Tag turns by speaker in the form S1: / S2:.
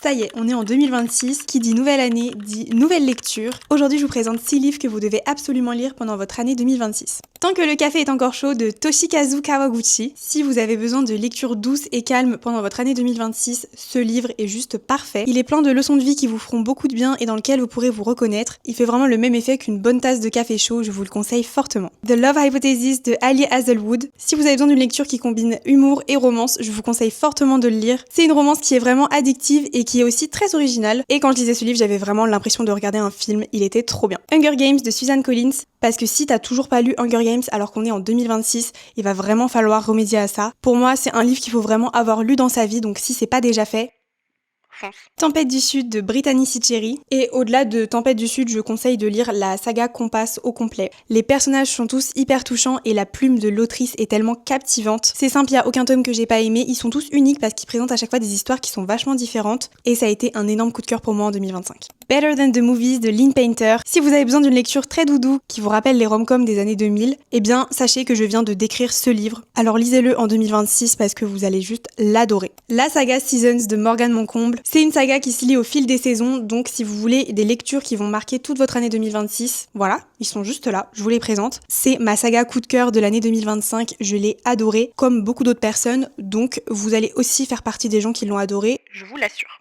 S1: Ça y est, on est en 2026, qui dit nouvelle année, dit nouvelle lecture. Aujourd'hui, je vous présente 6 livres que vous devez absolument lire pendant votre année 2026. Tant que le café est encore chaud de Toshikazu Kawaguchi. Si vous avez besoin de lecture douce et calme pendant votre année 2026, ce livre est juste parfait. Il est plein de leçons de vie qui vous feront beaucoup de bien et dans lequel vous pourrez vous reconnaître. Il fait vraiment le même effet qu'une bonne tasse de café chaud, je vous le conseille fortement. The Love Hypothesis de Ali Hazelwood. Si vous avez besoin d'une lecture qui combine humour et romance, je vous conseille fortement de le lire. C'est une romance qui est vraiment addictive et qui est aussi très originale. Et quand je lisais ce livre, j'avais vraiment l'impression de regarder un film. Il était trop bien. Hunger Games de Suzanne Collins. Parce que si t'as toujours pas lu Hunger Games alors qu'on est en 2026, il va vraiment falloir remédier à ça. Pour moi, c'est un livre qu'il faut vraiment avoir lu dans sa vie, donc si c'est pas déjà fait, Tempête du Sud de Brittany Seccheri. Et au-delà de Tempête du Sud, je conseille de lire la saga Compass au complet. Les personnages sont tous hyper touchants et la plume de l'autrice est tellement captivante. C'est simple, il y a aucun tome que j'ai pas aimé. Ils sont tous uniques parce qu'ils présentent à chaque fois des histoires qui sont vachement différentes. Et ça a été un énorme coup de cœur pour moi en 2025. Better Than the Movies de Lynn Painter. Si vous avez besoin d'une lecture très doudou qui vous rappelle les rom-coms des années 2000, eh bien sachez que je viens de décrire ce livre. Alors lisez-le en 2026 parce que vous allez juste l'adorer. La saga Seasons de Morgane Moncomble. C'est une saga qui se lit au fil des saisons, donc si vous voulez des lectures qui vont marquer toute votre année 2026, voilà, ils sont juste là, je vous les présente. C'est ma saga coup de cœur de l'année 2025, je l'ai adorée, comme beaucoup d'autres personnes, donc vous allez aussi faire partie des gens qui l'ont adorée, je vous l'assure.